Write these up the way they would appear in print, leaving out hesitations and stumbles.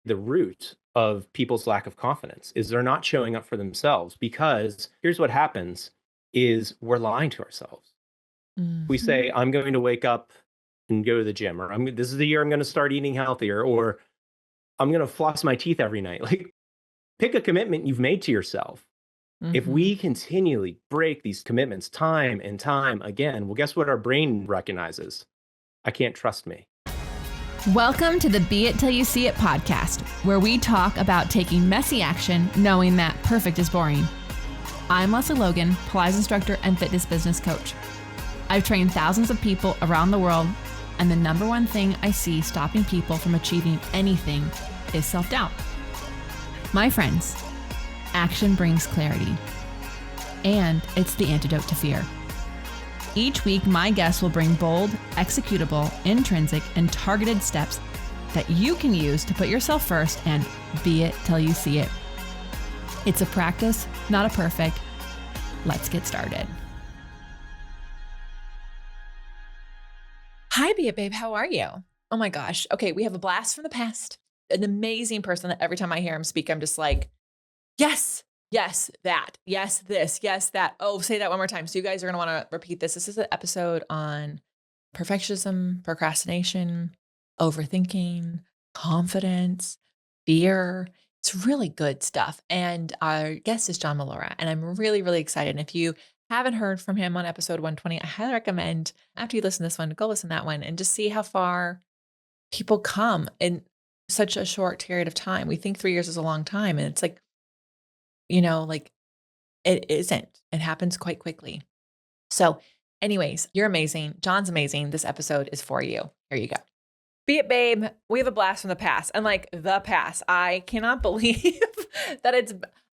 the root of people's lack of confidence is they're not showing up for themselves because here's what happens is we're lying to ourselves. We Mhm. say, I'm going to wake up and go to the gym, or this is the year I'm going to start eating healthier, or I'm going to floss my teeth every night. Like, pick a commitment you've made to yourself. If Mhm. we continually break these commitments time and time again, well, guess what our brain recognizes? I can't trust me. Welcome to the Be It Till You See It podcast, where we talk about taking messy action, knowing that perfect is boring. I'm Lesley Logan, Pilates instructor and fitness business coach. I've trained thousands of people around the world, and the number one thing I see stopping people from achieving anything is self-doubt. My friends, action brings clarity, and it's the antidote to fear. Each week, my guests will bring bold, executable, intrinsic, and targeted steps that you can use to put yourself first and be it till you see it. It's a practice, not a perfect. Let's get started. Hi, Be It Babe. How are you? Oh my gosh. Okay, we have a blast from the past. An amazing person that every time I hear him speak, I'm just like, yes, yes, that, yes, this, yes, that. Oh, say that one more time. So you guys are going to want to repeat this. This is an episode on perfectionism, procrastination, overthinking, confidence, fear. It's really good stuff. And our guest is John Mollura. And I'm really, really excited. And if you haven't heard from him on episode 120, I highly recommend after you listen to this one, go listen to that one and just see how far people come in such a short period of time. We think 3 years is a long time. And it's like, like it isn't. It happens quite quickly. So, anyways, you're amazing. John's amazing. This episode is for you. Here you go. Be it, babe. We have a blast from the past and like the past. I cannot believe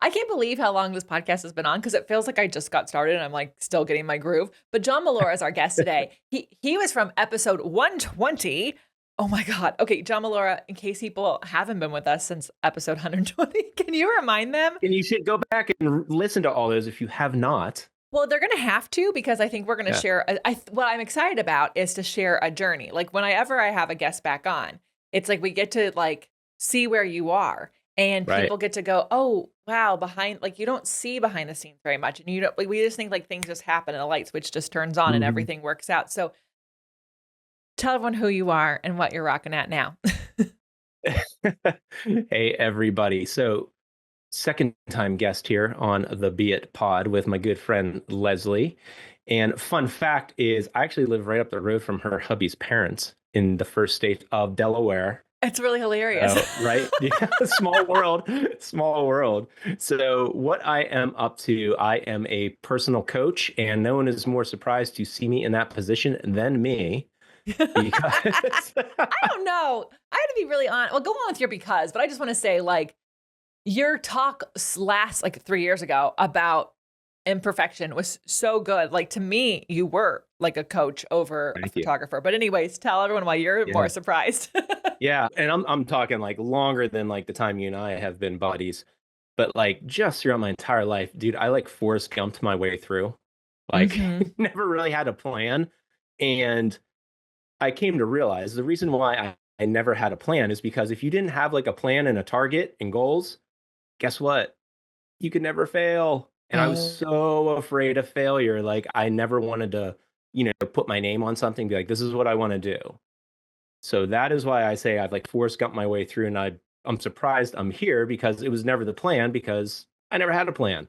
I can't believe how long this podcast has been on because it feels like I just got started and I'm like still getting my groove. But John Mollura is our guest today. He was from episode 120. Oh my God. Okay, John Mollura, in case people haven't been with us since episode 120, can you remind them? And you should go back and listen to all those if you have not. Well, they're going to have to because I think we're going to Yeah. share. What I'm excited about is to share a journey. Like whenever I have a guest back on, it's like we get to like see where you are, and Right. people get to go, oh wow, behind like you don't see behind the scenes very much, and you don't. Like, we just think like things just happen and a light switch just turns on and Mhm. everything works out. So tell everyone who you are and what you're rocking at now. Hey, everybody. So, second time guest here on the Be It pod with my good friend Lesley. And fun fact is, I actually live right up the road from her hubby's parents in the first state of Delaware. It's really hilarious. Right? Yeah, small world, small world. So, what I am up to, I am a personal coach, and no one is more surprised to see me in that position than me because I don't know. I have to be really honest. Well, go on with your but I just want to say like your talk last like 3 years ago about imperfection was so good. Like to me, you were like a coach over a thank you. photographer. But anyways, tell everyone why you're more Yeah. surprised. Yeah, and I'm talking like longer than like the time you and I have been buddies, but like just throughout my entire life, dude, I like Forrest Gumped my way through. Like hmm never really had a plan. And I came to realize the reason why I never had a plan is because if you didn't have like a plan and a target and goals, guess what? You could never fail. And I was Oh, so afraid of failure. Like I never wanted to, put my name on something, be like, this is what I want to do. So that is why I say I've like Forrest Gump my way through, and I'm surprised I'm here because it was never the plan because I never had a plan.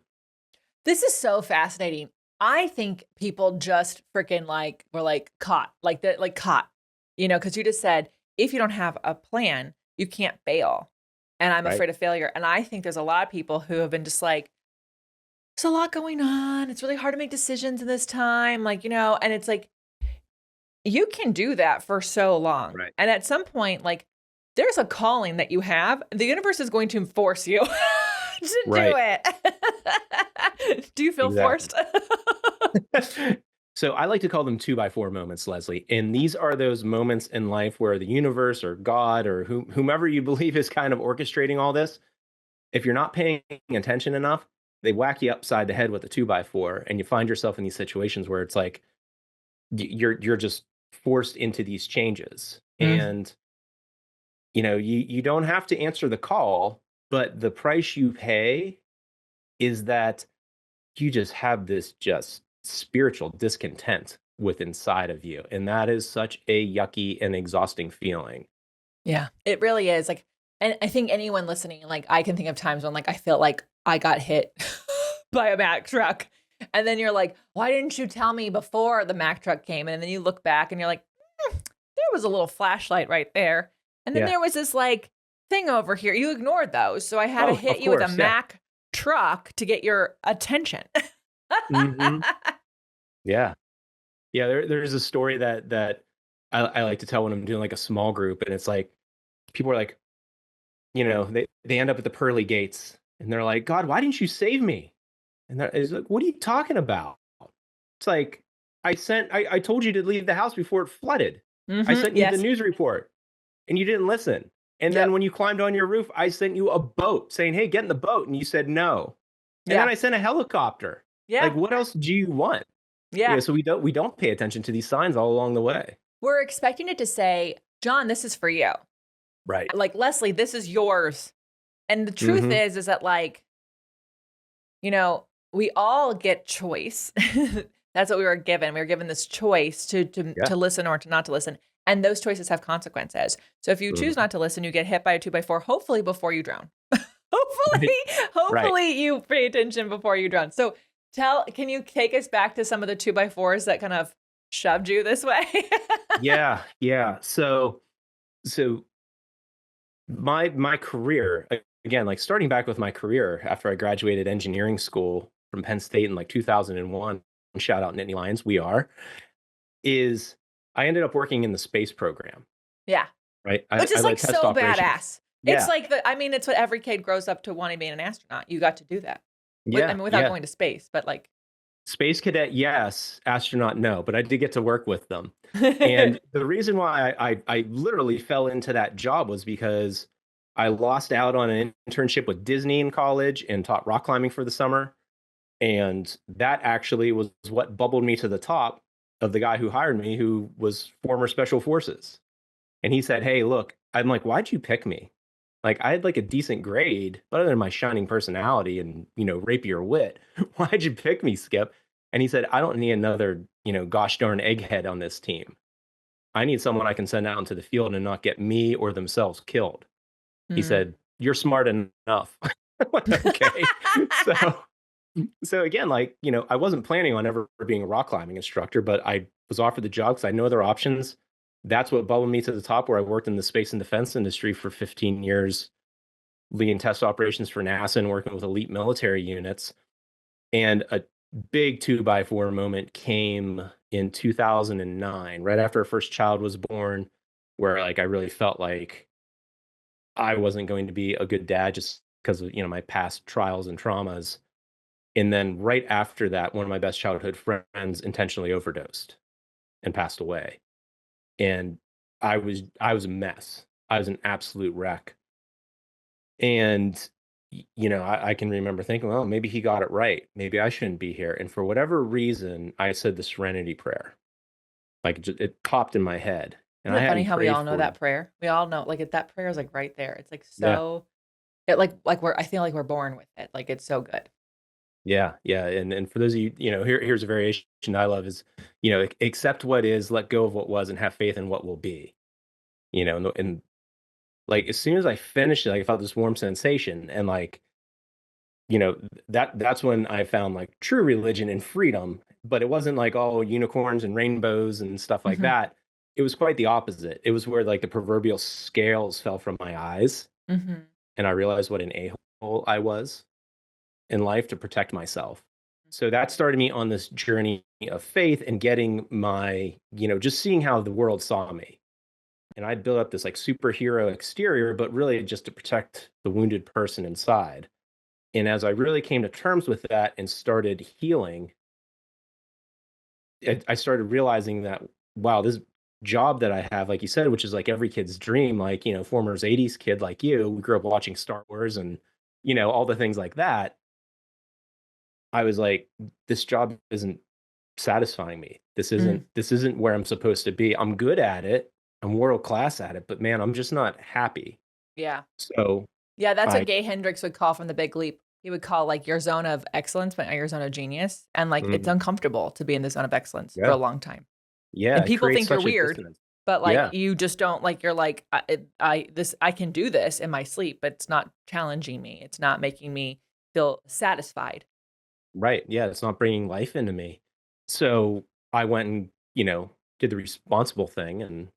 this is so fascinating. I think people just freaking like were like caught, like that, like caught, because you just said if you don't have a plan, you can't fail. And I'm Right. afraid of failure. And I think there's a lot of people who have been just like, there's a lot going on. It's really hard to make decisions in this time. Like, and it's like, you can do that for so long. Right. And at some point, like, there's a calling that you have. The universe is going to force you to do Right. it. Do you feel Exactly. forced? So I like to call them 2x4 moments, Leslie. And these are those moments in life where the universe or God or whomever you believe is kind of orchestrating all this, if you're not paying attention enough, they whack you upside the head with a 2x4, and you find yourself in these situations where it's like you're just forced into these changes. Mhm. And you don't have to answer the call, but the price you pay is that you just have this just spiritual discontent with inside of you. And that is such a yucky and exhausting feeling. Yeah, it really is. Like, and I think anyone listening, like, I can think of times when, like, I feel like I got hit by a Mack truck. And then you're like, why didn't you tell me before the Mack truck came? And then you look back and you're like, there was a little flashlight right there. And then Yeah. there was this like thing over here. You ignored those. So I had to Oh, hit of you with a course. Yeah. Mack truck to get your attention. Hmm. Yeah. Yeah. There's a story that I like to tell when I'm doing like a small group, and it's like people are like, they end up at the pearly gates and they're like, God, why didn't you save me? And it's like, what are you talking about? It's like, I told you to leave the house before it flooded. I Hmm. sent you the Yes. news report and you didn't listen. And then Yep. when you climbed on your roof, I sent you a boat saying, hey, get in the boat. And you said no. And then Yeah. I sent a helicopter. Like, Yeah. what else do you want? Yeah. So we don't pay attention to these signs all along the way. We're expecting it to say, John, this is for you. Right. Like, Lesley, this is yours. And the truth Hmm. is that like, we all get choice. That's what we were given. We were given this choice Yeah. to listen or to not to listen. And those choices have consequences. So if you choose Hmm. not to listen, you get hit by a 2x4, hopefully before you drown. hopefully, Right. Right. hopefully you pay attention before you drown. So can you take us back to some of the 2x4s that kind of shoved you this way? Yeah. Yeah. So my career, again, like starting back with my career after I graduated engineering school from Penn State in like 2001, shout out Nittany Lions, we are, is I ended up working in the space program, Yeah. right? Which I is like led test so operations. badass. It's Yeah. like it's what every kid grows up to wanting to be an astronaut. You got to do that. I Yeah. mean, without Yeah. going to space, but like, Space cadet, yes. Astronaut, no. But I did get to work with them. And the reason why I literally fell into that job was because I lost out on an internship with Disney in college and taught rock climbing for the summer. And that actually was what bubbled me to the top of the guy who hired me, who was former special forces. And he said, hey, look, I'm like, why'd you pick me? Like, I had like a decent grade, but other than my shining personality and, rapier wit, why'd you pick me, Skip? And he said, I don't need another, gosh darn egghead on this team. I need someone I can send out into the field and not get me or themselves killed. He mm. said, you're smart enough. I'm like, okay. So again, like, I wasn't planning on ever being a rock climbing instructor, but I was offered the job because I know other options. That's what bubbled me to the top, where I worked in the space and defense industry for 15 years, leading test operations for NASA and working with elite military units. And a big 2x4 moment came in 2009, right after our first child was born, where like I really felt like I wasn't going to be a good dad just because of, my past trials and traumas. And then right after that, one of my best childhood friends intentionally overdosed and passed away. And I was a mess. I was an absolute wreck. And I can remember thinking, well, maybe he got it right. Maybe I shouldn't be here. And for whatever reason, I said the Serenity Prayer. Like it popped in my head, and Isn't I it funny hadn't how we prayed all know for. that prayer? We all know, like, that prayer is like right there. It's like Yeah, so, I feel like we're born with it. Like, it's so good. yeah, yeah. And for those of you, here's a variation I love is, accept what is, let go of what was, and have faith in what will be. And like as soon as I finished it, like, I felt this warm sensation, and like that's when I found like true religion and freedom. But it wasn't like all unicorns and rainbows and stuff like Mhm. that. It was quite the opposite. It was where like the proverbial scales fell from my eyes, Mhm. and I realized what an a-hole I was in life to protect myself. So that started me on this journey of faith and getting my, just seeing how the world saw me. And I built up this like superhero exterior, but really just to protect the wounded person inside. And as I really came to terms with that and started healing, I started realizing that, wow, this job that I have, like you said, which is like every kid's dream, like, former 80s kid like you, we grew up watching Star Wars and, all the things like that. I was like, this job isn't satisfying me. This Mm. isn't this isn't where I'm supposed to be. I'm good at it, I'm world class at it, but man, I'm just not happy. Yeah. So Yeah, that's I what Gay Hendricks would call from The Big Leap. He would call, like, your zone of excellence, but not your zone of genius, and, like, it's mm, uncomfortable to be in the zone of excellence for a yeah, long time. yeah, And it people creates think you're such a weird, dissonance. but, like, Yeah, you just don't like, you're like, I can do this in my sleep, but it's not challenging me. It's not making me feel satisfied." right. Yeah, it's not bringing life into me. So I went and, did the responsible thing, and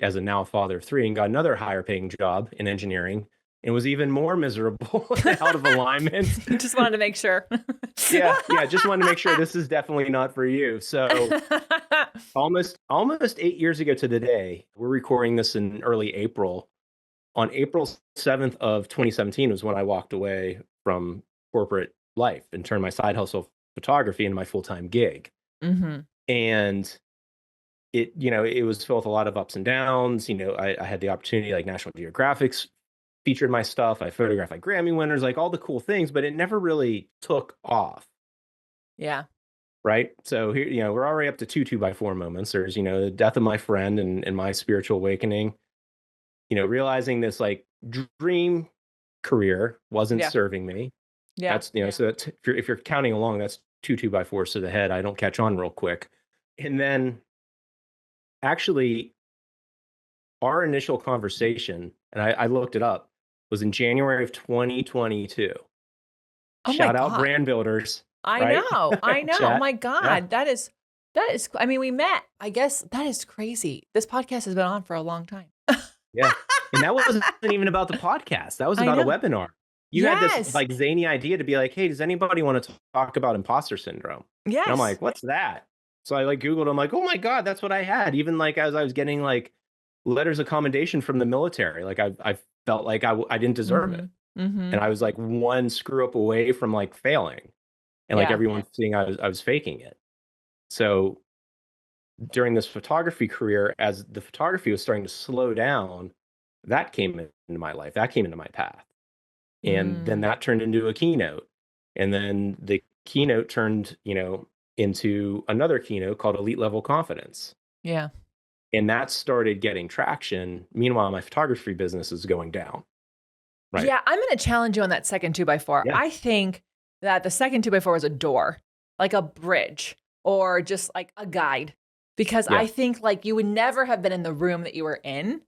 as a now a father of 3, and got another higher paying job in engineering, and was even more miserable and out of alignment. Just wanted to make sure. Yeah, yeah, just wanted to make sure this is definitely not for you. So almost 8 years ago to the day, we're recording this in early April. On April 7th of 2017 was when I walked away from corporate life and turned my side hustle photography into my full-time gig. Mhm. And it was filled with a lot of ups and downs. I had the opportunity, like National Geographic's featured my stuff. I photographed like Grammy winners, like all the cool things, but it never really took off. Yeah. Right. So here, we're already up to two by four moments. There's, the death of my friend and my spiritual awakening, realizing this like dream career wasn't Yeah. serving me. Yeah. That's, so that's, if you're counting along, that's two by fours to the head. I don't catch on real quick. And then actually, our initial conversation, and I looked it up, was in January of 2022. Oh my Shout out god. brand builders, I right? know, I know. Oh Chat. my Yeah. god, that is I mean, we met. I guess that is crazy. This podcast has been on for a long time. Yeah. And that wasn't even about the podcast. That was I about a know. webinar. You had this Yes. like zany idea to be like, hey, does anybody want to talk about imposter syndrome? And I'm Yes. like, what's that? So I like Googled, I'm like, oh my God, that's what I had. Even like as I was getting like letters of commendation from the military, like I felt like I didn't deserve it. Mhm. Mhm. And I was like one screw up away from like failing. And like Yeah. everyone seeing I was faking it. So during this photography career, as the photography was starting to slow down, that came into my life. That came into my path. And then Mm. that turned into a keynote. And then the keynote turned, into another keynote called Elite Level Confidence. Yeah. And that started getting traction. Meanwhile, my photography business is going down. Right. Yeah, I'm gonna challenge you on that second 2 by 4. Yeah. I think that the second 2 by 4 was a door, like a bridge, or just like a guide, because Yeah. I think, like, you would never have been in the room that you were in.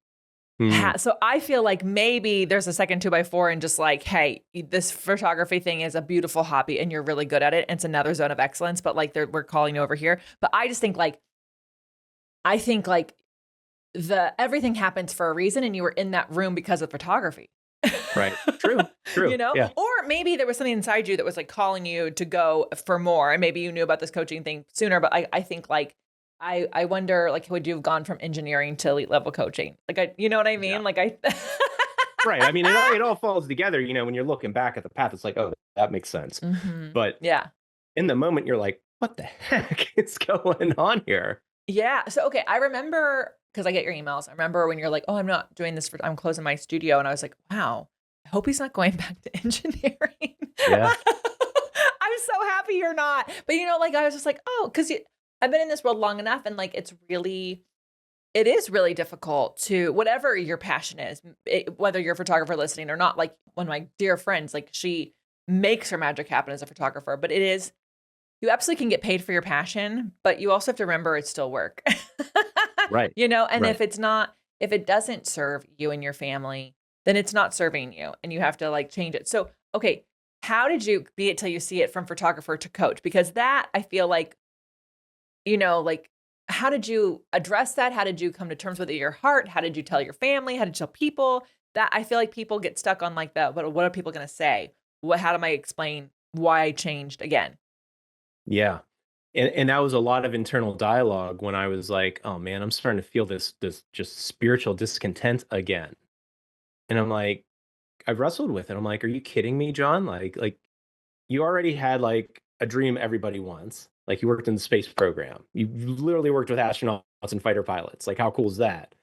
Mm, So I feel like maybe there's a second 2 by 4 and just like, hey, this photography thing is a beautiful hobby and you're really good at it. And it's another zone of excellence, but like we're calling you over here. But I just think like, I think like the everything happens for a reason and you were in that room because of photography. right. True. True. Yeah. Or maybe there was something inside you that was like calling you to go for more. And maybe you knew about this coaching thing sooner, but I think like, I wonder, like, would you have gone from engineering to elite level coaching? Like, you know what I Yeah. mean? Like, I, Right. I mean, it all falls together, when you're looking back at the path, it's like, oh, that makes sense. Mhm. But Yeah. in the moment, you're like, what the heck is going on here? Yeah. So, okay. I remember because I get your emails. I remember when you're like, oh, I'm closing my studio. And I was like, wow, I hope he's not going back to engineering. Yeah. I'm so happy you're not. But, like, I was just like, oh, because I've been in this world long enough. And, like, it is really difficult to, whatever your passion is, whether you're a photographer listening or not. Like, one of my dear friends, like, she makes her magic happen as a photographer, but you absolutely can get paid for your passion, but you also have to remember it's still work. Right. And Right. if it doesn't serve you and your family, then it's not serving you and you have to like change it. So, okay, how did you be it till you see it from photographer to coach? Because that I feel like, like, how did you address that? How did you come to terms with it in your heart? How did you tell your family? How did you tell people? That I feel like people get stuck on like that. What are people going to say? How do I explain why I changed again? Yeah. And that was a lot of internal dialogue when I was like, oh man, I'm starting to feel this just spiritual discontent again. And I'm like, I wrestled with it. I'm like, are you kidding me, John? Like you already had like a dream everybody wants. Like you worked in the space program. You literally worked with astronauts and fighter pilots. Like how cool is that?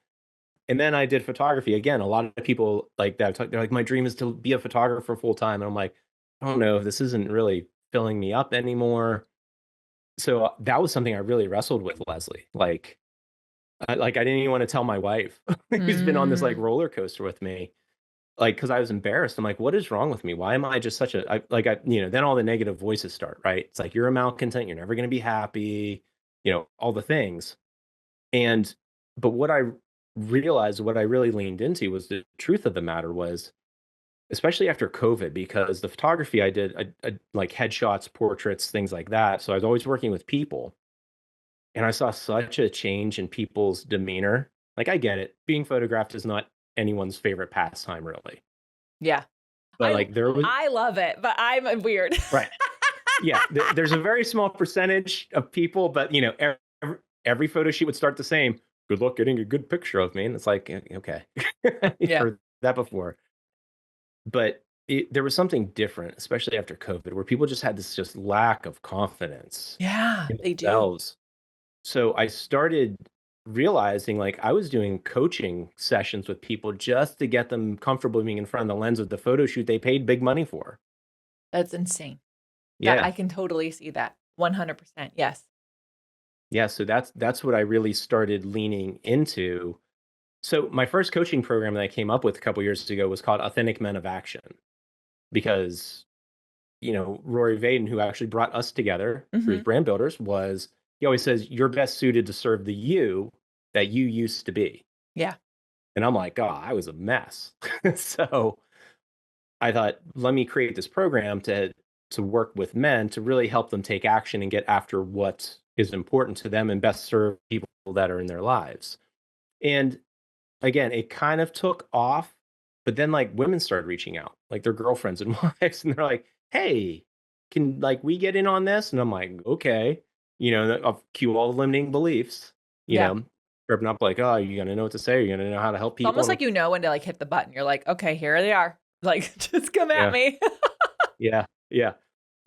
And then I did photography again. A lot of people like that. They're like, my dream is to be a photographer full time. And I'm like, I don't know if this isn't really filling me up anymore. So that was something I really wrestled with, Leslie. Like, Like, I didn't even wanna tell my wife who's been on this, like, Mm. roller coaster with me, like, because I was embarrassed. I'm like, "What is wrong with me? Why am I just such a" then all the negative voices start, right? It's like, "You're a malcontent, you're never gonna be happy," all the things. And but what I realized, what I really leaned into was the truth of the matter was, especially after COVID, because the photography I did, I like headshots, portraits, things like that. So I was always working with people. And I saw such a change in people's demeanor. Like, I get it. Being photographed is not anyone's favorite pastime, really. Yeah. But like there was I love it, but I'm weird. right. Yeah, there's a very small percentage of people, but every photo shoot would start the same. Good luck getting a good picture of me. And it's like, okay, you've Yeah. heard that before. But there was something different, especially after COVID, where people just had this just lack of confidence Yeah, in they do. themselves. So I started realizing like I was doing coaching sessions with people just to get them comfortable being in front of the lens of the photo shoot they paid big money for. That's insane. That I Yeah. can totally see that. 100%. Yes. Yeah, so that's what I really started leaning into. So my first coaching program that I came up with a couple years ago was called Authentic Men of Action because Rory Vaden, who actually brought us together through his Mhm. brand builders, he always says you're best suited to serve the you that you used to be. Yeah. And I'm like, oh, I was a mess. So I thought, let me create this program to work with men to really help them take action and get after what is important to them and best serve people that are in their lives. And again, it kind of took off, but then like women started reaching out, like their girlfriends and wives, and they're like, "Hey, can like we get in on this?" And I'm like, "Okay." I'll cue all the limiting beliefs, Yeah. tripping up like, "Oh, you're gonna know what to say, you're gonna know how to help It's people." almost And like you know when to, like, hit the button. You're like, "Okay, here they are. Like, just come at yeah, me." yeah, yeah.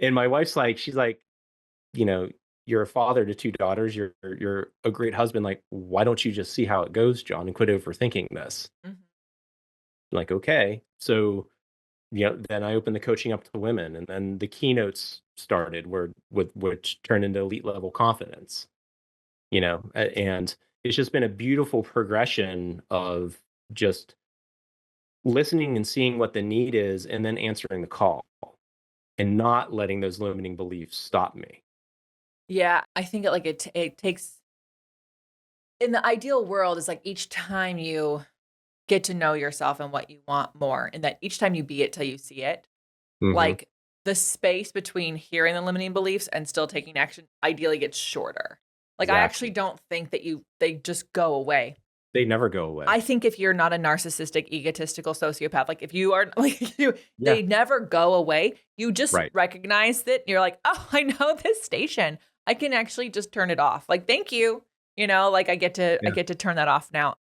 And my wife's like, she's like, you know, "You're a father to 2 daughters, you're a great husband, like, why don't you just see how it goes, John, and quit overthinking this?" Mhm. I'm like, "Okay." So then I opened the coaching up to women, and then the keynotes started where with which turned into elite level confidence, and it's just been a beautiful progression of just listening and seeing what the need is and then answering the call and not letting those limiting beliefs stop me. Yeah, I think it takes in the ideal world, is like each time you get to know yourself and what you want more, and that each time you be it till you see it, Mhm. like, the space between hearing the limiting beliefs and still taking action ideally gets shorter. Like, I actually Exactly. don't think that they just go away. They never go away. I think if you're not a narcissistic, egotistical sociopath, like, if you are like, Yeah. they never go away. You just Right. recognize that you're like, "Oh, I know this station. I can actually just turn it off. Like, thank you." Like, I Yeah. get to turn that off now.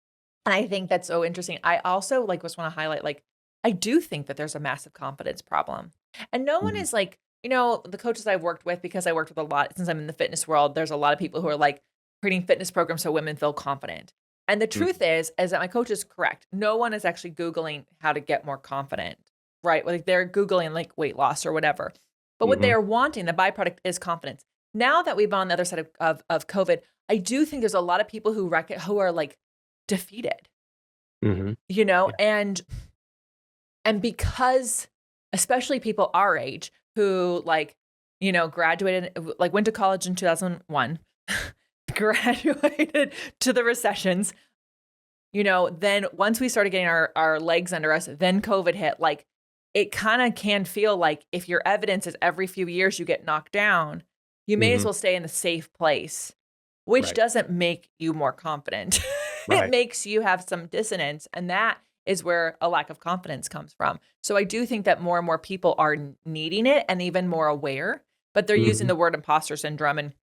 And I think that's so interesting. I also, like, just wanna highlight, like, I do think that there's a massive confidence problem. And no one Mhm. is like, the coaches I've worked with, because I worked with a lot since I'm in the fitness world, there's a lot of people who are, like, creating fitness programs so women feel confident. And the truth Mhm. is that my coach is correct. No one is actually Googling how to get more confident, right? Like, they're Googling, like, weight loss or whatever. But what they Mhm. are wanting, the byproduct is confidence. Now that we've been on the other side of COVID, I do think there's a lot of people who are, like, defeated, Mhm. Yeah. and because especially people our age who, like, graduated, like, went to college in 2001, graduated to the recessions, then once we started getting our legs under us, then COVID hit. Like, it kinda can feel like if your evidence is every few years you get knocked down, you may as Mhm. well stay in the safe place, which Right. doesn't make you more confident. It Right. makes you have some dissonance, and that is where a lack of confidence comes from. So I do think that more and more people are needing it and even more aware, but they're using Mhm. the word imposter syndrome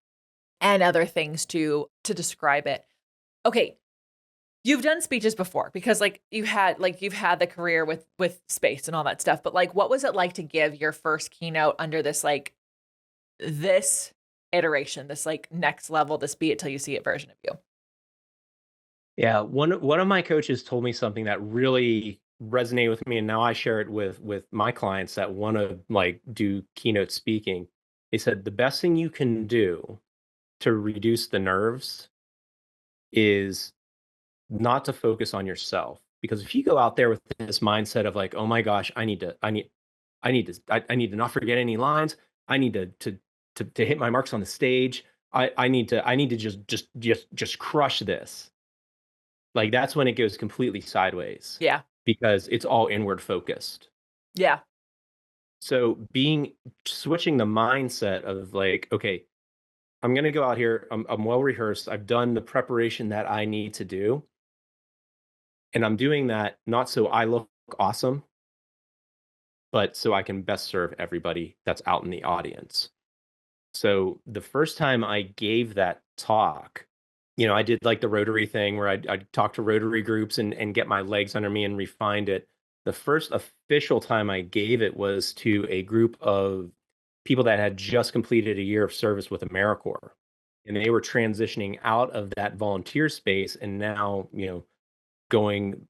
and other things to describe it. Okay, you've done speeches before because, like, you've had the career with space and all that stuff, but, like, what was it like to give your first keynote under this, like, this iteration, this, like, next level, this be it till you see it version of you? Yeah, one of my coaches told me something that really resonated with me, and now I share it with my clients that want to like do keynote speaking. They said the best thing you can do to reduce the nerves is not to focus on yourself. Because if you go out there with this mindset of like, oh my gosh, I need to not forget any lines. I need to hit my marks on the stage. I need to just crush this. Like that's when it goes completely sideways Yeah. because it's all inward focused. Yeah. So being switching the mindset of like, okay, I'm gonna go out here. I'm well rehearsed. I've done the preparation that I need to do, and I'm doing that not so I look awesome, but so I can best serve everybody that's out in the audience. So the first time I gave that talk, I did like the Rotary thing where I'd talk to Rotary groups and get my legs under me and refined it. The first official time I gave it was to a group of people that had just completed a year of service with AmeriCorps. And they were transitioning out of that volunteer space and now, going,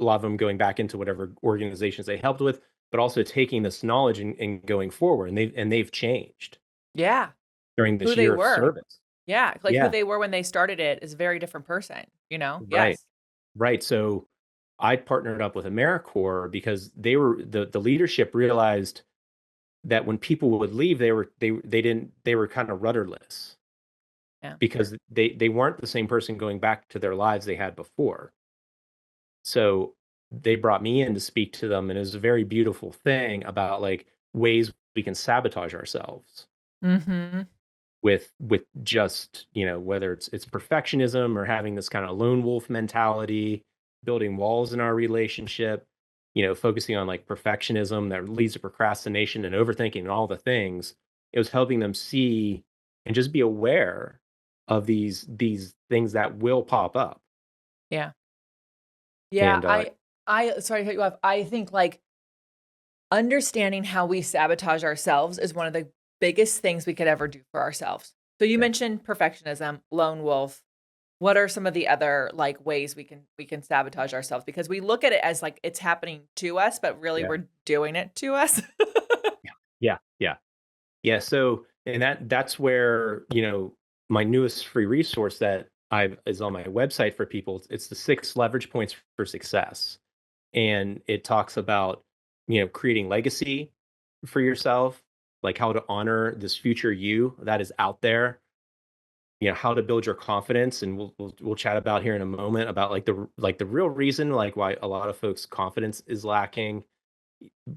a lot of them going back into whatever organizations they helped with, but also taking this knowledge and going forward. And they've changed Yeah. during Who this they year of were. service. Yeah, like, who Yeah, they were when they started it is a very different person, you know? right, Yes. right. So I partnered up with AmeriCorps because the leadership realized that when people would leave, they were kind of rudderless Yeah. because they weren't the same person going back to their lives they had before. So they brought me in to speak to them, and it was a very beautiful thing about like ways we can sabotage ourselves Mhm. with just, whether it's perfectionism or having this kind of lone wolf mentality, building walls in our relationship, focusing on like perfectionism that leads to procrastination and overthinking and all the things. It was helping them see and just be aware of these things that will pop up. Yeah. Yeah, And I sorry to cut you off. I think, like, understanding how we sabotage ourselves is one of the biggest things we could ever do for ourselves. So you yeah, mentioned perfectionism, lone wolf. What are some of the other, like, ways we can sabotage ourselves? Because we look at it as, like, it's happening to us, but really yeah, we're doing it to us. yeah, yeah, yeah. Yeah, so and that's where, my newest free resource that I is on my website for people. It's the 6 leverage points for success. And it talks about, creating legacy for yourself, like how to honor this future you that is out there, how to build your confidence, and we'll chat about here in a moment about like the real reason like why a lot of folks confidence is lacking,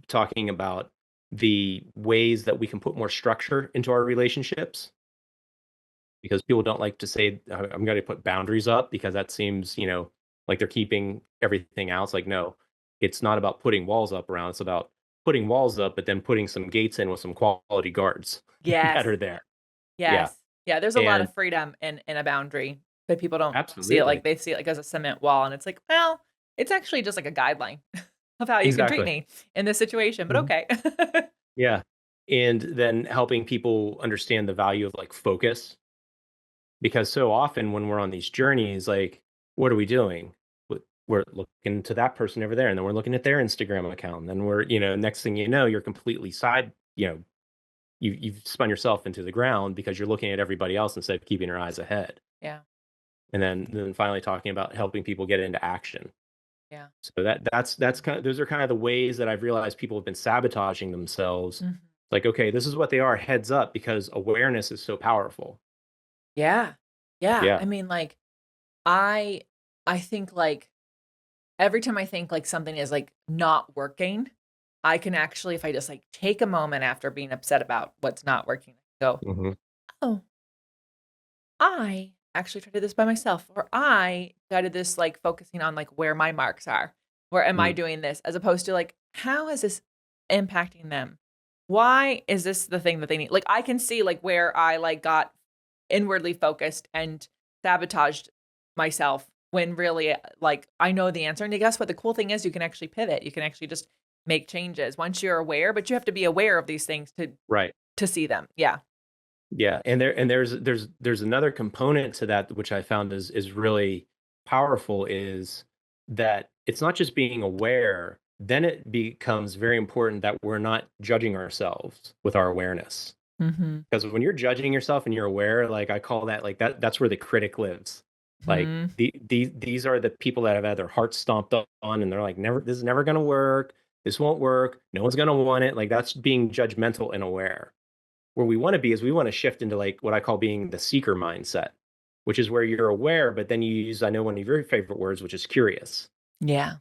talking about the ways that we can put more structure into our relationships because people don't like to say I'm going to put boundaries up because that seems, like they're keeping everything out. It's like no, it's not about putting walls up around. It's about putting walls up, but then putting some gates in with some quality guards that Yes. are there. Yeah, Yes. Yeah, there's a lot and of freedom in a boundary, but people don't see it like absolutely, they see it like as a cement wall, and it's like, well, it's actually just like a guideline of how you can treat exactly. me in this situation, but Mhm. okay. Yeah, and then helping people understand the value of like focus. Because so often when we're on these journeys, like, what are we doing? We're looking to that person over there, and then we're looking at their Instagram account, and then we're, next thing you know, you're completely you've spun yourself into the ground because you're looking at everybody else instead of keeping your eyes ahead. Yeah, And then finally talking about helping people get into action. yeah. So that's kind of those are kind of the ways that I've realized people have been sabotaging themselves. Mhm. Like, okay, this is what they are, heads up, because awareness is so powerful. Yeah. Yeah, I Yeah. mean, like, I I think, like, every time I think, like, something is, like, not working, I can actually, if I just, like, take a moment after being upset about what's not working, go, Hmm. "Oh, I actually tried to do this by myself," or "I started this, like, focusing on, like, where my marks are. Where am I doing this?" As opposed to, like, "How is this impacting them? Why is this the thing that they need?" Like, I can see, like, where I, like, got inwardly focused and sabotaged myself when really, like, I know the answer, and guess what? The cool thing is you can actually pivot. You can actually just make changes once you're aware, but you have to be aware of these things Right. to see them. Yeah. Yeah, and there's another component to that which I found is really powerful is that it's not just being aware, then it becomes very important that we're not judging ourselves with our awareness. Mhm. Because when you're judging yourself and you're aware, like I call that like that's where the critic lives. Like Mhm. these are the people that have had their hearts stomped on, and they're like, never, this is never going to work. This won't work. No one's going to want it. Like that's being judgmental and aware. Where we want to be is we want to shift into like what I call being the seeker mindset, which is where you're aware, but then you use, I know one of your favorite words, which is curious. Yeah.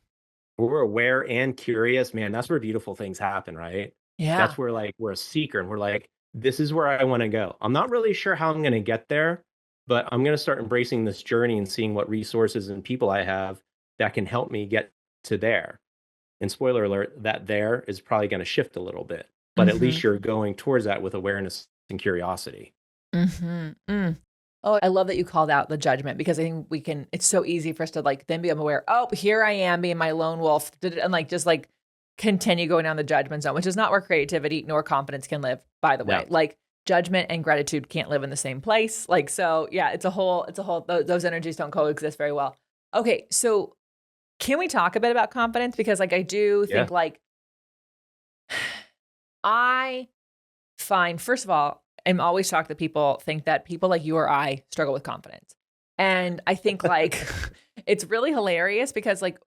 We're aware and curious, man, that's where beautiful things happen, right? Yeah. That's where like we're a seeker and we're like, this is where I want to go. I'm not really sure how I'm going to get there, but I'm going to start embracing this journey and seeing what resources and people I have that can help me get to there. And spoiler alert, that there is probably going to shift a little bit, but at least Mhm. you're going towards that with awareness and curiosity. Mhm. Mm. Oh, I love that you called out the judgment because I think it's so easy for us to like then become aware, oh, here I am being my lone wolf, and like just like continue going down the judgment zone, which is not where creativity nor confidence can live, by the way. No. Like judgment and gratitude can't live in the same place. Like, so yeah, those energies don't coexist very well. Okay. So can we talk a bit about confidence? Because like I do Yeah. think like I find, first of all, I'm always shocked that people think that people like you or I struggle with confidence. And I think like it's really hilarious because like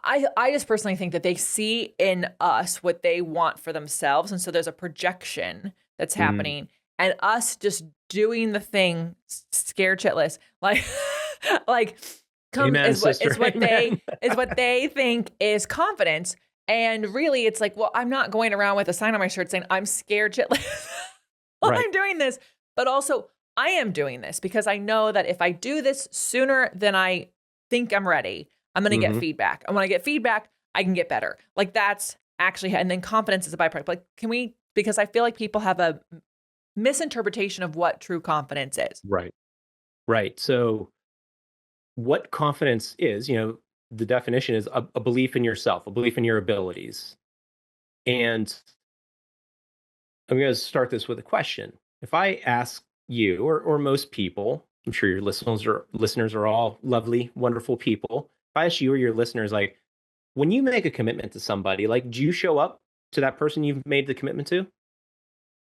I just personally think that they see in us what they want for themselves. And so there's a projection that's Mm. happening and us just doing the thing scared shitless. Like like come Amen, is what sister. Amen. is what they think is confidence. And really it's like, well, I'm not going around with a sign on my shirt saying I'm scared shitless while Right. I'm doing this. But also I am doing this because I know that if I do this sooner than I think I'm ready, I'm gonna get Mhm. feedback. And when I get feedback, I can get better. Like that's actually, and then confidence is a byproduct. Like, because I feel like people have a misinterpretation of what true confidence is. Right. Right. So what confidence is, the definition is a belief in yourself, a belief in your abilities. And I'm going to start this with a question. If I ask you or most people, I'm sure your listeners are all lovely, wonderful people. If I ask you or your listeners, like, when you make a commitment to somebody, like, do you show up to that person you've made the commitment to?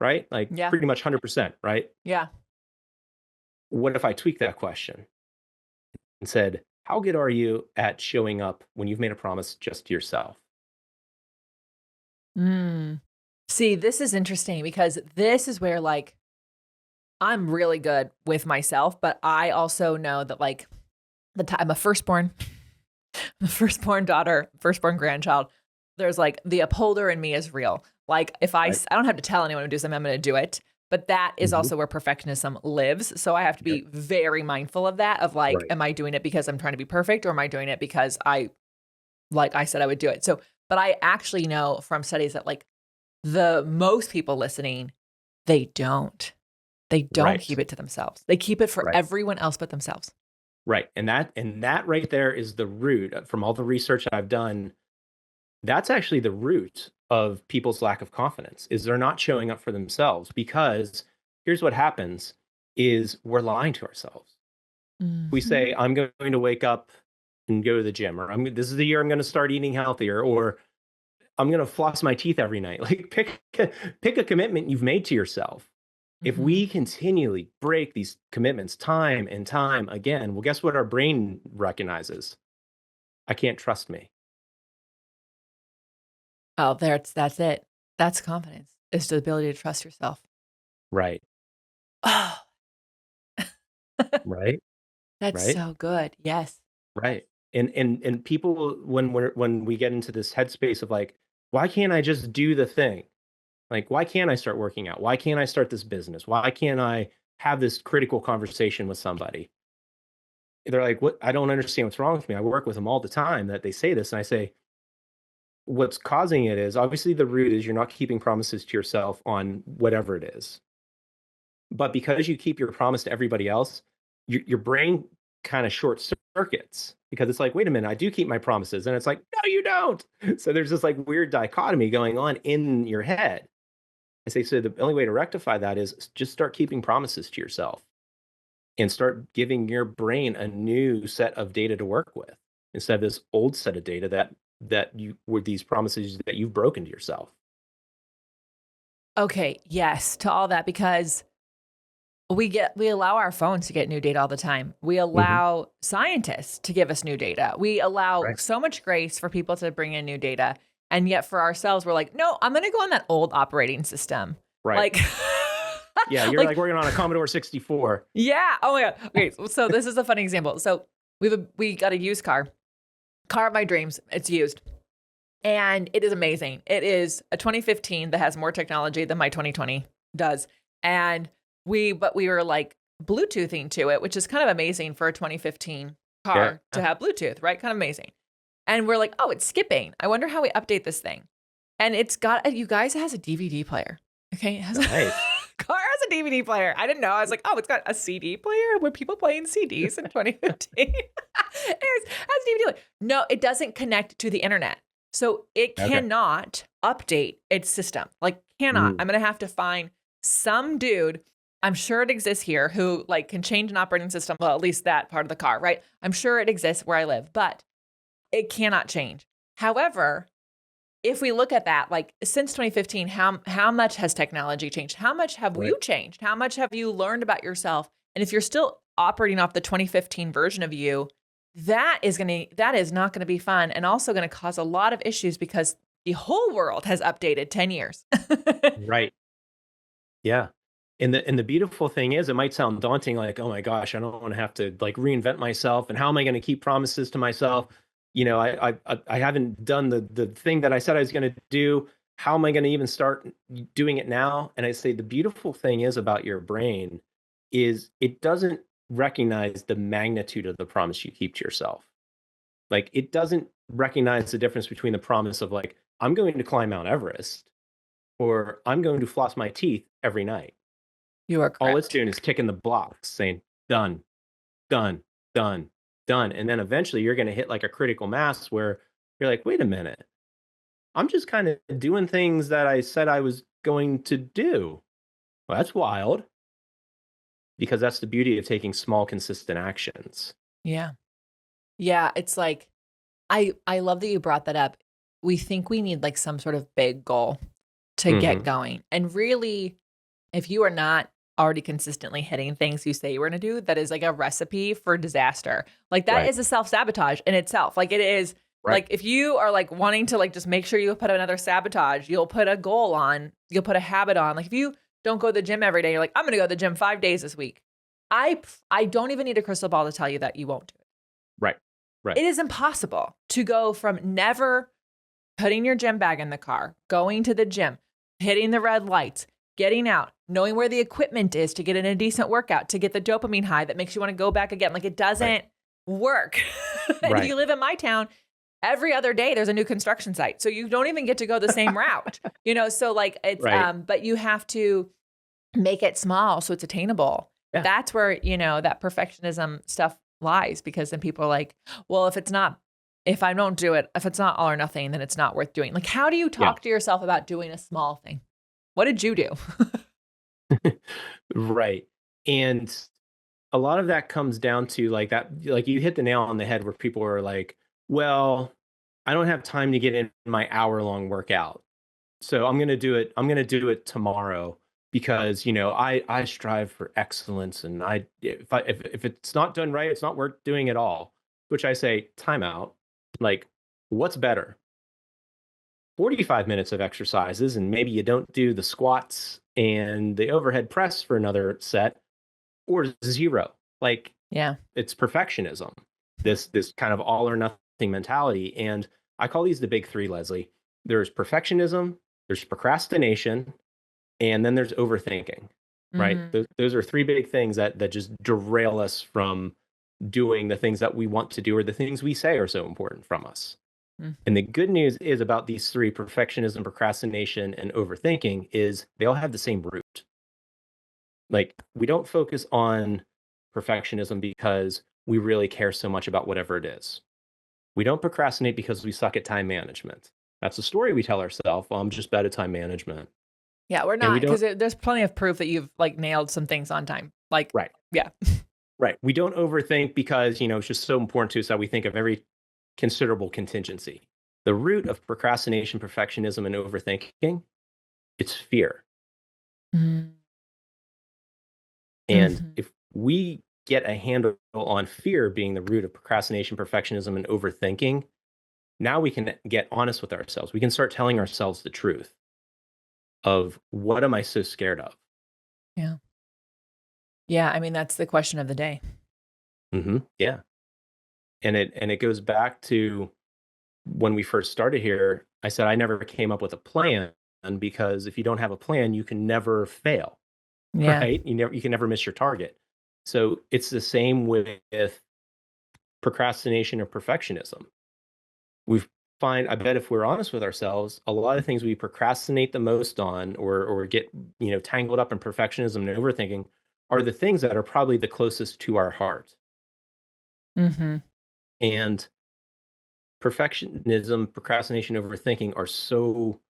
Right? Like, Yeah. pretty much 100%, right? Yeah. What if I tweak that question and said, how good are you at showing up when you've made a promise just to yourself? Mm. See, this is interesting because this is where like I'm really good with myself, but I also know that like I'm a firstborn, the firstborn daughter, firstborn grandchild. There's like the upholder in me is real. Like if Right? I don't have to tell anyone to do something, I'm going to do it. But that is Mhm. also where perfectionism lives. So I have to Yep. be very mindful of that. Of like, Right. am I doing it because I'm trying to be perfect, or am I doing it because like I said I would do it? So, but I actually know from studies that like the most people listening, they don't. They don't Right. keep it to themselves. They keep it for Right. everyone else but themselves. Right. And that right there is the root from all the research I've done. That's actually the root of people's lack of confidence is they're not showing up for themselves because here's what happens is we're lying to ourselves. We Mhm. say, I'm going to wake up and go to the gym, or this is the year I'm going to start eating healthier, or I'm going to floss my teeth every night. Like pick a commitment you've made to yourself. If Mhm. we continually break these commitments time and time again, well, guess what our brain recognizes? I can't trust me. Oh, that's it. That's confidence. It's the ability to trust yourself. Right. Oh, Right. that's Right. so good. Yes. Right. And people when we get into this headspace of like, why can't I just do the thing? Like, why can't I start working out? Why can't I start this business? Why can't I have this critical conversation with somebody? They're like, what? I don't understand what's wrong with me. I work with them all the time that they say this. And I say, what's causing it is obviously the root is you're not keeping promises to yourself on whatever it is. But because you keep your promise to everybody else, your brain kind of short circuits because it's like, wait a minute, I do keep my promises. And it's like, no, you don't. So there's this like weird dichotomy going on in your head. I say, so the only way to rectify that is just start keeping promises to yourself and start giving your brain a new set of data to work with instead of this old set of data that you were these promises that you've broken to yourself. Okay, yes, to all that because We allow our phones to get new data all the time. We Mhm. allow scientists to give us new data. We allow Right. so much grace for people to bring in new data, and yet for ourselves, we're like, "No, I'm gonna go on that old operating system." Right. Like Yeah, you're like like working on a Commodore 64. yeah, oh my god. Okay, so this is a funny example. So we got a used car of my dreams. It's used, and it is amazing. It is a 2015 that has more technology than my 2020 does, and we were, like, Bluetoothing to it, which is kind of amazing for a 2015 Yeah. car to have Bluetooth, right? Kind of amazing. And we're like, "Oh, it's skipping. I wonder how we update this thing." And it's got you guys, it has a DVD player, okay? It has a Nice. car has a DVD player. I didn't know. I was like, "Oh, it's got a CD player? Were people playing CDs in 2015?" It has a DVD player. No, it doesn't connect to the internet. So it Okay. cannot update its system. Like, cannot. Mm, I'm gonna have to find some dude, I'm sure it exists here, who, like, can change an operating system, well, at least that part of the car, right? I'm sure it exists where I live, but it cannot change. However, if we look at that, like, since 2015, how much has technology changed? How much have right. you changed? How much have you learned about yourself? And if you're still operating off the 2015 version of you, that is not gonna be fun, and also gonna cause a lot of issues because the whole world has updated 10 years. Right. Yeah. And the beautiful thing is it might sound daunting like, "Oh my gosh, I don't wanna have to, like, reinvent myself, and how am I gonna keep promises to myself? You know, I haven't done the thing that I said I was gonna do. How am I gonna even start doing it now?" And I say the beautiful thing is about your brain is it doesn't recognize the magnitude of the promise you keep to yourself. Like, it doesn't recognize the difference between the promise of, like, "I'm going to climb Mount Everest," or "I'm going to floss my teeth every night." You are All it's correct. doing is ticking the blocks saying, "Done, done, done, done," and then eventually you're gonna hit, like, a critical mass where you're like, "Wait a minute, I'm just kinda doing things that I said I was going to do. Well, that's wild," because that's the beauty of taking small, consistent actions. Yeah. Yeah, it's like I love that you brought that up. We think we need, like, some sort of big goal to get Mhm. going, and really, if you are not already consistently hitting things you say you were gonna do, that is like a recipe for disaster. Like, that Right, is a self-sabotage in itself. Like, it is right, like, if you are, like, wanting to, like, just make sure you put another sabotage, you'll put a goal on, you'll put a habit on. Like, if you don't go to the gym every day, you're like, "I'm gonna go to the gym 5 days this week." I don't even need a crystal ball to tell you that you won't do it. right, right, It is impossible to go from never putting your gym bag in the car, going to the gym, hitting the red lights, getting out, knowing where the equipment is to get in a decent workout, to get the dopamine high that makes you want to go back again. Like, it right, doesn't work. And if right, you live in my town, every other day there's a new construction site. So you don't even get to go the same route. So like it's right. but you have to make it small so it's attainable. Yeah, That's where, that perfectionism stuff lies, because then people are like, well, if I don't do it, if it's not all or nothing, then it's not worth doing. Like, how do you yeah. talk to yourself about doing a small thing? What did you do? Right, and a lot of that comes down to, like, that like, you hit the nail on the head where people are like, "Well, I don't have time to get in my hour-long workout, so I'm gonna do it tomorrow because, I strive for excellence, and if it's not done right, it's not worth doing at all." Which I say, "Time out." Like, what's better? 45 minutes of exercises, and maybe you don't do the squats and the overhead press for another set, or 0. Like, Yeah. it's perfectionism. This kind of all or nothing mentality, and I call these the big 3, Leslie. There's perfectionism, there's procrastination, and then there's overthinking, right? Mhm. Those are 3 big things that just derail us from doing the things that we want to do or the things we say are so important from us. And the Mhm. good news is about these 3, perfectionism, procrastination, and overthinking, is they all have the same root. Like, we don't focus on perfectionism because we really care so much about whatever it is. We don't procrastinate because we suck at time management. That's the story we tell ourselves. "Well, I'm just bad at time management." Yeah, we're And we not, don't 'cause there's plenty of proof that you've, like, nailed some things on time. Like, right, yeah. right. We don't overthink because, it's just so important to us that we think of every considerable contingency. The root of procrastination, perfectionism, and overthinking, it's fear. Mhm. And Mhm. if we get a handle on fear being the root of procrastination, perfectionism, and overthinking, now we can get honest with ourselves. We can start telling ourselves the truth of what am I so scared of? Yeah. Yeah, I mean, that's the question of the day. Yeah. And it goes back to when we first started here. I said I never came up with a plan because if you don't have a plan, you can never fail, Yeah. right? You can never miss your target. So it's the same with procrastination or perfectionism. We find, I bet if we're honest with ourselves, a lot of things we procrastinate the most on or get, tangled up in perfectionism and overthinking are the things that are probably the closest to our heart. Mhm. And perfectionism, procrastination, overthinking are so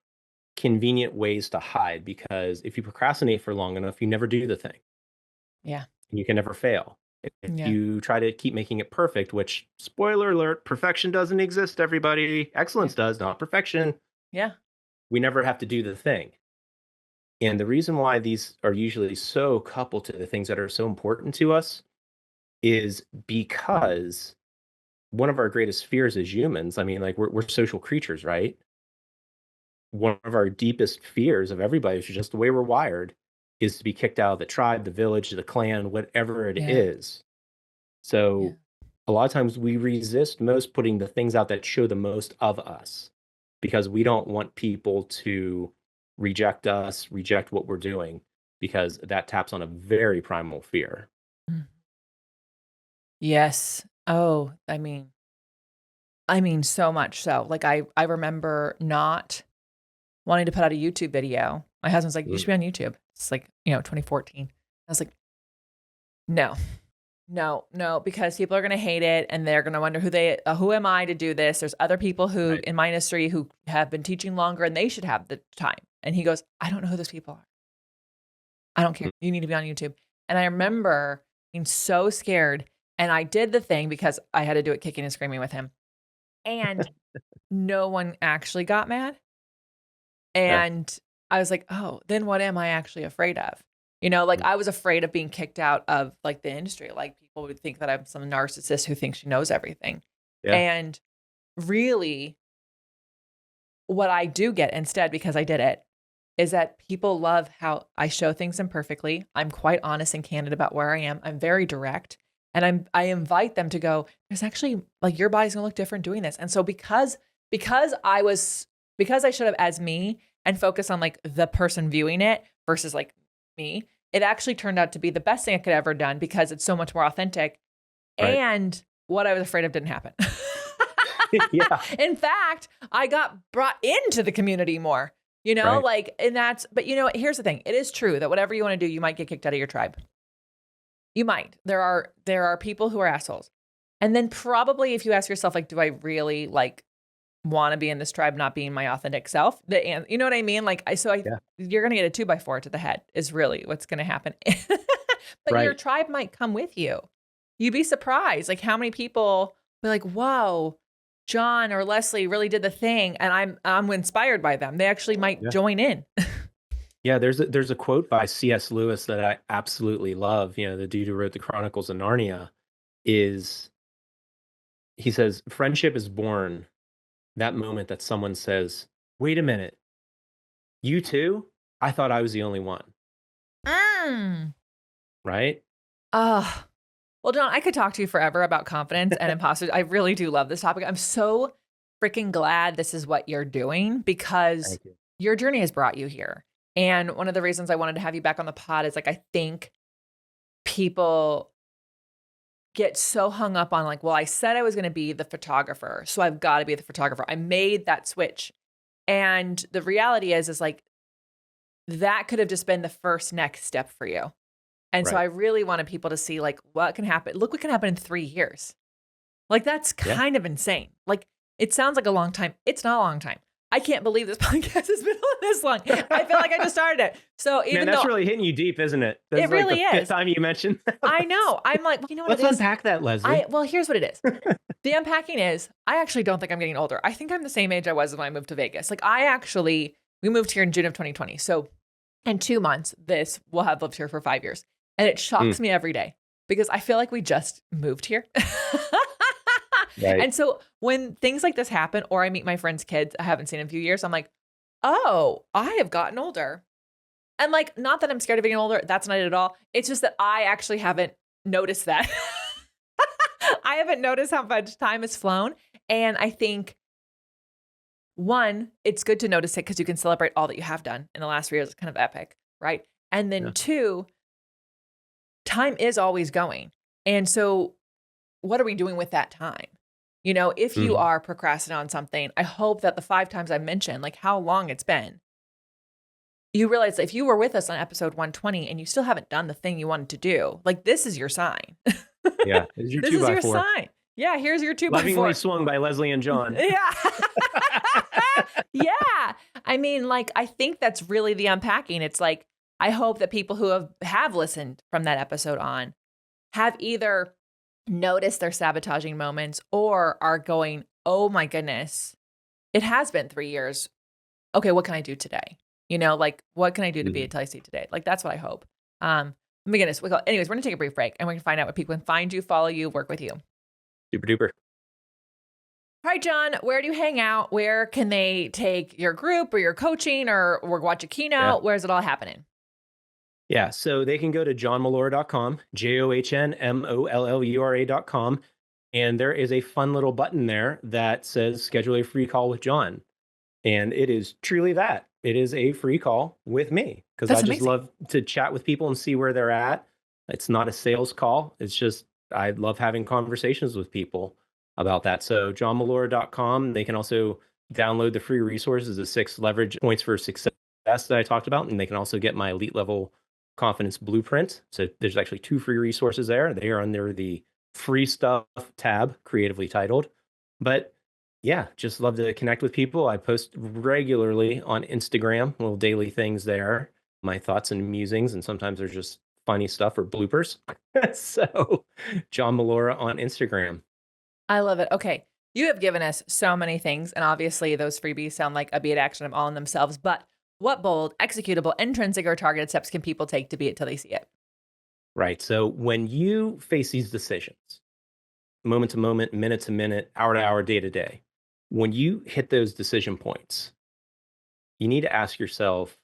convenient ways to hide because if you procrastinate for long enough, you never do the thing Yeah. and you can never fail. If Yeah. you try to keep making it perfect, which spoiler alert, perfection doesn't exist, everybody. Yeah. Excellence does, not perfection. Yeah. We never have to do the thing. And the reason why these are usually so coupled to the things that are so important to us is because one of our greatest fears as humans, I mean, like we're social creatures, right? One of our deepest fears of everybody is just the way we're wired is to be kicked out of the tribe, the village, the clan, whatever it Yeah. is. Yeah. So a lot of times we resist most putting the things out that show the most of us because we don't want people to reject us, reject what we're doing, because that taps on a very primal fear. Mm. Yes. Oh, I mean, so much so. Like, I remember not wanting to put out a YouTube video. My husband's like, "You should Mm, be on YouTube." It's like, 2014. I was like, "No. No, no, because people are gonna hate it, and they're gonna wonder who am I to do this? There's other people who right. in my industry who have been teaching longer, and they should have the time." And he goes, "I don't know who those people are. I don't care. Mm. You need to be on YouTube." And I remember being so scared, and I did the thing because I had to do it kicking and screaming with him, and no one actually got mad. Yeah. And I was like, "Oh, then what am I actually afraid of?" Like, Mm. I was afraid of being kicked out of, like, the industry, like, people would think that I'm some narcissist who thinks she knows everything. Yeah. And really, what I do get instead, because I did it, is that people love how I show things imperfectly. I'm quite honest and candid about where I am. I'm very direct, and I invite them to go, "There's actually like, your body's gonna look different doing this." And so because because I should have as me and focus on, like, the person viewing it versus, like, me, it actually turned out to be the best thing I could ever done because it's so much more authentic, Right. and what I was afraid of didn't happen. Yeah. In fact, I got brought into the community more, Right. like, and but here's the thing. It is true that whatever you want to do, you might get kicked out of your tribe. You might. There are people who are assholes. And then probably if you ask yourself, like, do I really like want to be in this tribe not being my authentic self? You know what I mean? Like Yeah. you're gonna get a 2x4 to the head is really what's gonna happen. But your Right. tribe might come with you. You'd be surprised, like, how many people be like, "Whoa, John or Lesley really did the thing," and I'm inspired by them. They actually might Yeah. join in. Yeah, there's a quote by C.S. Lewis that I absolutely love, the dude who wrote the Chronicles of Narnia, is he says, "Friendship is born that moment that someone says, 'Wait a minute, you too? I thought I was the only one.'" Mm. Right? Ah. Well, John, I could talk to you forever about confidence and imposter. I really do love this topic. I'm so freaking glad this is what you're doing because Thank you. your journey has brought you here. And one of the reasons I wanted to have you back on the pod is, like, I think people get so hung up on, like, well, I said I was going to be the photographer, so I've got to be the photographer. I made that switch. And the reality is like that could have just been the first next step for you. And so I Right. really wanted people to see, like, what can happen. Look what can happen in 3 years. Like, that's Yeah. kind of insane. Like, it sounds like a long time. It's not a long time. I can't believe this podcast has been on this long. I feel like I just started it. So Man, even that's though really hitting you deep, isn't it? This it is like the really fifth is, time you mentioned that. I know. I'm like, well, you know what Let's it is? unpack that, Leslie. Well, here's what it is. The unpacking is, I actually don't think I'm getting older. I think I'm the same age I was when I moved to Vegas. Like, we moved here in June of 2020. So in 2 months, we'll have lived here for 5 years. And it shocks me every day because I feel like we just moved here. Right. And so when things like this happen, or I meet my friends' kids I haven't seen in a few years, I'm like, oh, I have gotten older. And like, not that I'm scared of getting older. That's not it at all. It's just that I actually haven't noticed that. I haven't noticed how much time has flown. And I think, one, it's good to notice it because you can celebrate all that you have done in the last 3 years. It's kind of epic, right? And then two, time is always going. And so what are we doing with that time? You know, if you are procrastinating on something, I hope that the 5 times I mentioned, like how long it's been, you realize that if you were with us on episode 120 and you still haven't done the thing you wanted to do, like this is your sign. Yeah. This is your This 2 is by your 4. sign. Yeah, here's your 2 by 4. Lovingly swung by Lesley and John. Yeah. Yeah. I mean, like, I think that's really the unpacking. It's like, I hope that people who have listened from that episode on have either noticed their sabotaging moments or are going, oh my goodness, it has been 3 years. Okay, what can I do today? You know, like, what can I do to be a Tennessee today? Like, that's what I hope. My goodness. Anyways, we're going to take a brief break and we're going to find out where people can find you, follow you, work with you. Super duper. All right, John, where do you hang out? Where can they take your group or your coaching or watch a keynote? Yeah. Where's it all happening? Yeah. So they can go to johnmollura.com, JOHNMOLLURA.com. And there is a fun little button there that says schedule a free call with John. And it is truly that. It is a free call with me because I just love to chat with people and see where they're at. It's not a sales call. It's just, I love having conversations with people about that. So johnmollura.com. They can also download the free resources, the 6 leverage points for success that I talked about. And they can also get my elite level confidence blueprint. So there's actually 2 free resources there. They are under the free stuff tab, creatively titled. But yeah, just love to connect with people. I post regularly on Instagram, little daily things there, my thoughts and musings, and sometimes there's just funny stuff or bloopers. So John Mollura on Instagram. I love it. Okay. You have given us so many things, and obviously those freebies sound like a be it action all in themselves, but what bold, executable, intrinsic, or targeted steps can people take to be it till they see it? Right. So when you face these decisions, moment to moment, minute to minute, hour to hour, day to day, when you hit those decision points, you need to ask yourself,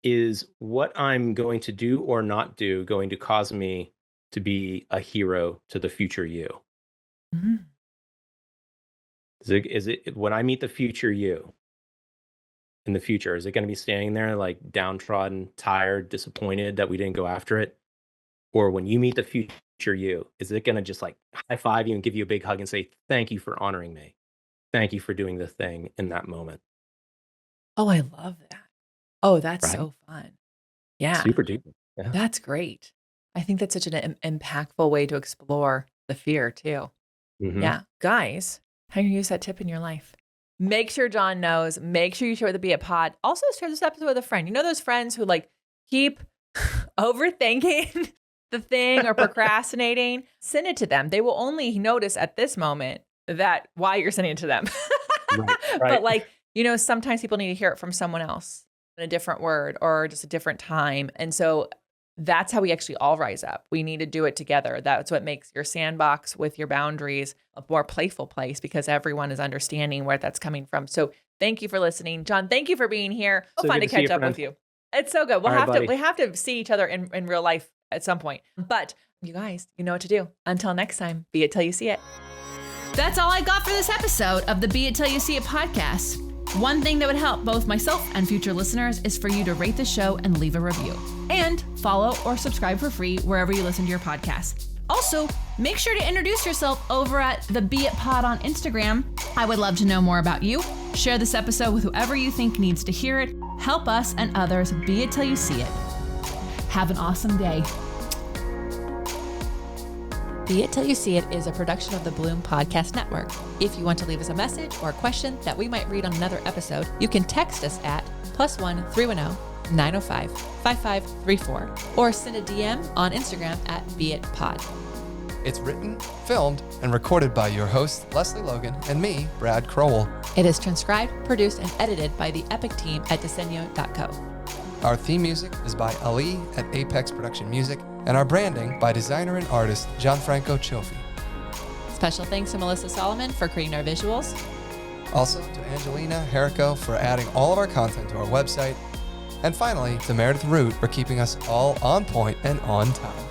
is what I'm going to do or not do going to cause me to be a hero to the future you? Mm-hmm. Is it when I meet the future you in the future, is it going to be standing there like downtrodden, tired, disappointed that we didn't go after it? Or when you meet the future you, is it going to just like high five you and give you a big hug and say, thank you for honoring me? Thank you for doing the thing in that moment. Oh, I love that. Oh, that's Right? so fun. Yeah. Super duper. Yeah. That's great. I think that's such an impactful way to explore the fear too. Mhm. Yeah. Guys, how do you use that tip in your life? Make sure John knows. Make sure you share with the Be It Pod. Also share this episode with a friend. You know those friends who like keep overthinking the thing or procrastinating? Send it to them. They will only notice at this moment that why you're sending it to them. Right. But like, you know, sometimes people need to hear it from someone else in a different word or just a different time. And so that's how we actually all rise up. We need to do it together. That's what makes your sandbox with your boundaries a more playful place because everyone is understanding where that's coming from. So thank you for listening. John, thank you for being here. So fun to catch up with you. It's so good. We have to see each other in real life at some point. But you guys, you know what to do. Until next time, be it till you see it. That's all I got for this episode of the Be It Till You See It podcast. One thing that would help both myself and future listeners is for you to rate the show and leave a review. And follow or subscribe for free wherever you listen to your podcast. Also, make sure to introduce yourself over at the Be It Pod on Instagram. I would love to know more about you. Share this episode with whoever you think needs to hear it. Help us and others be it till you see it. Have an awesome day. Be It Till You See It is a production of the Bloom Podcast Network. If you want to leave us a message or a question that we might read on another episode, you can text us at +1 310 905 5534 or send a DM on Instagram at BeItPod. It's written, filmed, and recorded by your host, Lesley Logan, and me, Brad Crowell. It is transcribed, produced, and edited by the epic team at Disenyo.co. Our theme music is by Ali at Apex Production Music, and our branding by designer and artist Gianfranco Cioffi. Special thanks to Melissa Solomon for creating our visuals. Also to Angelina Herrico for adding all of our content to our website. And finally, to Meredith Root for keeping us all on point and on time.